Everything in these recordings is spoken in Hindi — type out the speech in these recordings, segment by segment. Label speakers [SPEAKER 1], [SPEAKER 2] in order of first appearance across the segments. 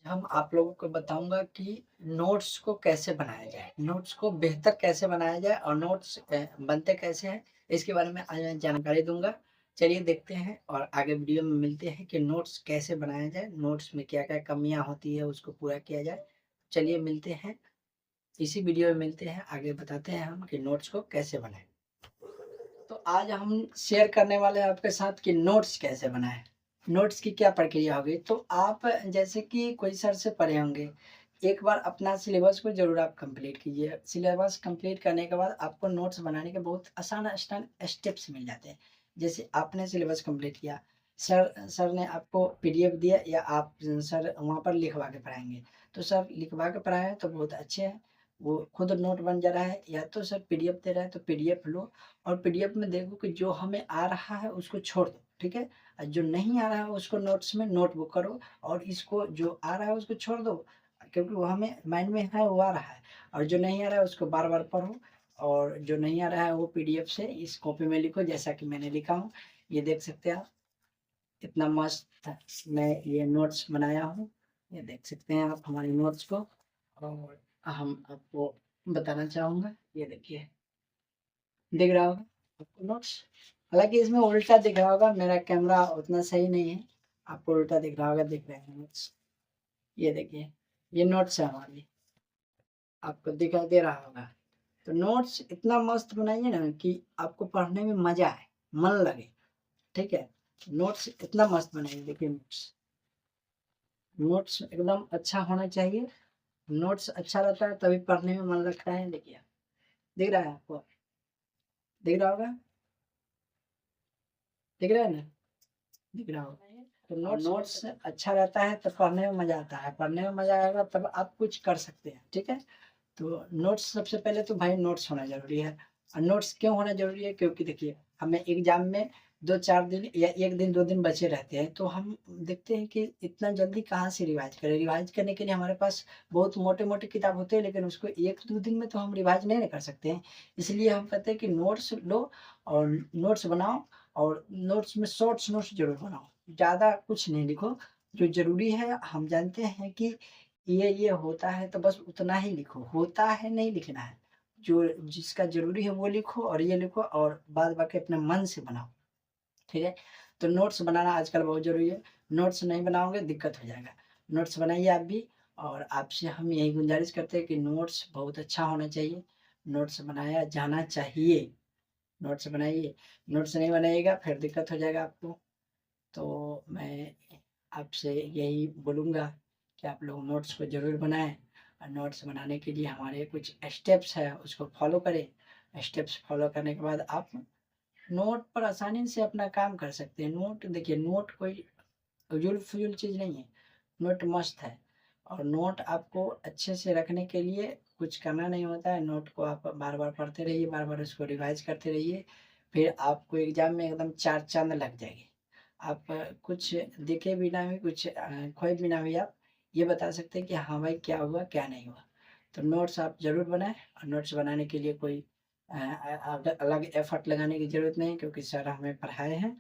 [SPEAKER 1] हम आप लोगों को बताऊँगा कि नोट्स को कैसे बनाया जाए, नोट्स को बेहतर कैसे बनाया जाए और नोट्स बनते कैसे हैं, इसके बारे में आज मैं जानकारी दूँगा। चलिए देखते हैं और आगे वीडियो में मिलते हैं कि नोट्स कैसे बनाया जाए, नोट्स में क्या-क्या कमियाँ होती है उसको पूरा किया जाए। चलिए मिलते हैं, इसी वीडियो में मिलते हैं, आगे बताते हैं हम कि नोट्स को कैसे बनाएँ। तो आज हम शेयर करने वाले हैं आपके साथ कि नोट्स कैसे बनाएँ। नोट्स की क्या प्रक्रिया होगी? तो आप जैसे कि कोई सर से पढ़े होंगे, एक बार अपना सिलेबस को ज़रूर आप कंप्लीट कीजिए। सिलेबस कंप्लीट करने के बाद आपको नोट्स बनाने के बहुत आसान स्टेप्स मिल जाते हैं। जैसे आपने सिलेबस कंप्लीट किया, सर सर ने आपको पीडीएफ दिया या आप सर वहाँ पर लिखवा के पढ़ाएँगे। तो सर लिखवा के पढ़ाए तो बहुत अच्छे हैं, वो खुद नोट बन जा रहा है या तो सर पीडीएफ दे रहा है तो पीडीएफ लो और पीडीएफ में देखो कि जो हमें आ रहा है उसको छोड़ दो, ठीक है? और जो नहीं आ रहा है उसको नोट्स में नोटबुक करो और इसको जो आ रहा है उसको छोड़ दो, क्योंकि वो हमें माइंड में है वो आ रहा है और जो नहीं आ रहा है उसको बार-बार पढ़ो और जो नहीं आ रहा है वो पीडीएफ से इस कॉपी में लिखो जैसा कि मैंने लिखा हूँ। ये देख सकते हैं आप, इतना मस्त मैं ये नोट्स बनाया हूँ। ये देख सकते हैं आप हमारे नोट्स को और हम आपको बताना चाहूँगा, ये देखिए। दिख रहा होगा आपको नोट्स। हालाँकि इसमें उल्टा दिख रहा होगा, मेरा कैमरा उतना सही नहीं है। आपको उल्टा दिख रहा होगा, दिख रहे हैं नोट्स। ये देखिए, ये नोट्स है हमारी, आपको दिखाई दे रहा होगा। तो नोट्स इतना मस्त बनाइए ना कि आपको पढ़ने में मज़ा आए, मन लगे, ठीक है? नोट्स इतना मस्त बनाइए, देखिए नोट्स। नोट्स एकदम अच्छा होना चाहिए, नोट्स अच्छा रहता है तभी पढ़ने में मन लगता है, देखिए। दिख रहा है आपको? दिख रहा होगा? दिख रहा है ना? दिख रहा होगा। तो नोट्स अच्छा रहता है तो पढ़ने में मज़ा आता है, पढ़ने में मज़ा आएगा तब आप कुछ कर सकते हैं, ठीक है? तो नोट्स सबसे पहले तो भाई नोट्स होना ज़रूरी है और नोट्स क्यों होना ज़रूरी है? क्योंकि देखिए, हमें एग्ज़ाम में 2-4 दिन या 1 दिन 2 दिन बचे रहते हैं, तो हम देखते हैं कि इतना जल्दी कहाँ से रिवाइज़ करें? रिवाइज़ करने के लिए हमारे पास बहुत मोटे-मोटे किताब होते हैं, लेकिन उसको 1-2 दिन में तो हम रिवाइज़ नहीं ना कर सकते हैं। इसलिए हम कहते हैं कि नोट्स लो और नोट्स बनाओ और नोट्स में शॉर्ट्स नोट्स ज़रूर बनाओ। ज़्यादा कुछ नहीं लिखो, जो ज़रूरी है हम जानते हैं कि ये होता है तो बस उतना ही लिखो, होता है नहीं लिखना है। जो जिसका ज़रूरी है वो लिखो और ये लिखो और बाद बाकी अपने मन से बनाओ, ठीक है? तो नोट्स बनाना आजकल बहुत ज़रूरी है, नोट्स नहीं बनाओगे दिक्कत हो जाएगा। नोट्स बनाइए आप भी और आपसे हम यही गुज़ारिश करते हैं कि नोट्स बहुत अच्छा होना चाहिए, नोट्स बनाया जाना चाहिए। नोट्स बनाइए, नोट्स नहीं बनाइएगा फिर दिक्कत हो जाएगा आपको। तो मैं आपसे यही बोलूँगा कि आप लोग नोट्स को ज़रूर बनाएँ और नोट्स बनाने के लिए हमारे कुछ स्टेप्स हैं उसको फ़ॉलो करें। स्टेप्स फ़ॉलो करने के बाद आप नोट पर आसानी से अपना काम कर सकते हैं। नोट देखिए, नोट कोई फ़िज़ूल-फ़िज़ूल चीज़ नहीं है, नोट मस्त है और नोट आपको अच्छे से रखने के लिए कुछ करना नहीं होता है, नोट को आप बार-बार पढ़ते रहिए, बार-बार उसको रिवाइज़ करते रहिए, फिर आपको एग्ज़ाम में एकदम 4 चाँद लग जाएँगे। आप कुछ देखे बिना भी कुछ खोए बिना भी आप ये बता सकते हैं कि हाँ भाई क्या हुआ, क्या नहीं हुआ। तो नोट्स आप ज़रूर बनाएँ और नोट्स बनाने के लिए कोई अलग एफ़र्ट लगाने की ज़रूरत नहीं है क्योंकि सर हमें पढ़ाए हैं,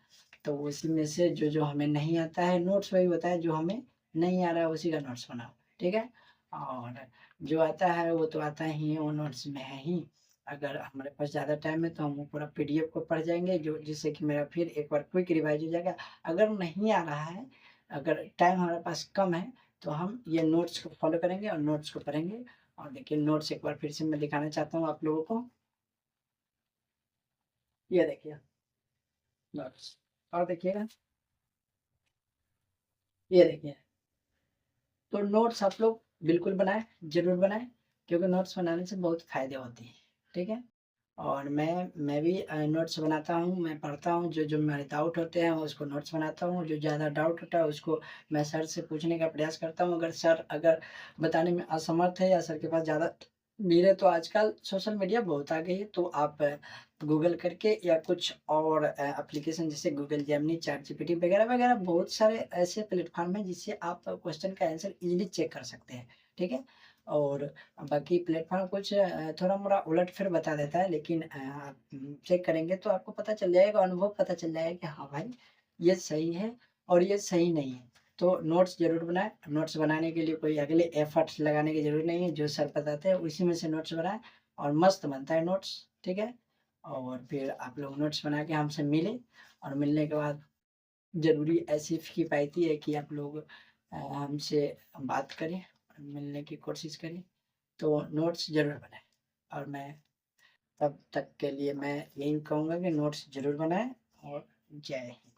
[SPEAKER 1] तो उसी में से जो-जो हमें नहीं आता है नोट्स वही होता है जो हमें नहीं आ रहा है उसी का नोट्स बनाओ, ठीक है? और जो आता है वो तो आता ही है, वो नोट्स में है ही। अगर हमारे पास ज़्यादा टाइम है तो हम वो पूरा पीडीएफ को पढ़ जाएँगे जो जिससे कि मेरा फिर एक बार क्विक रिवाइज़ हो जाएगा। अगर नहीं आ रहा है, अगर टाइम हमारे पास कम है, तो हम ये नोट्स को फ़ॉलो करेंगे और नोट्स को पढ़ेंगे और देखिए नोट्स एक बार फिर से मैं दिखाना चाहता हूँ आप लोगों को। ये देखिए नोट्स और देखिएगा, ये देखिए। तो नोट्स आप लोग बिल्कुल बनाएँ, ज़रूर बनाएँ क्योंकि नोट्स बनाने से बहुत फ़ायदे होते हैं, ठीक है? और मैं भी नोट्स बनाता हूँ, मैं पढ़ता हूँ, जो-जो मेरे डाउट होते हैं उसको नोट्स बनाता हूँ, जो ज़्यादा डाउट होता है उसको मैं सर से पूछने का प्रयास करता हूँ। अगर सर अगर बताने में असमर्थ है या सर के पास ज़्यादा भीड़ है तो आजकल सोशल मीडिया बहुत आ गई है, तो आप गूगल करके या कुछ और एप्लीकेशन जैसे गूगल जेमिनी, चैटजीपीटी वगैरह-वगैरह बहुत सारे ऐसे प्लेटफ़ॉर्म हैं जिससे आप क्वेश्चन का आंसर ईज़िली चेक कर सकते हैं, ठीक है? और बाकी प्लेटफ़ॉर्म कुछ थोड़ा-मोड़ा उलट-फेर बता देता है लेकिन आप चेक करेंगे तो आपको पता चल जाएगा, अनुभव पता चल जाएगा कि हाँ भाई, ये सही है और ये सही नहीं है। तो नोट्स ज़रूर बनाएँ। नोट्स बनाने के लिए कोई अगले एफर्ट्स लगाने की ज़रूरत नहीं है, जो सर बताते हैं उसी में से नोट्स बनाएँ और मस्त बनता है नोट्स, ठीक है? और फिर आप लोग नोट्स बना के हमसे मिलें और मिलने के बाद ज़रूरी ऐसी किफ़ायती है कि आप लोग हमसे बात करें, मिलने की कोशिश करें, तो नोट्स ज़रूर बनाएँ और मैं तब तक के लिए मैं यही कहूँगा कि नोट्स ज़रूर बनाएँ और जय हिंद।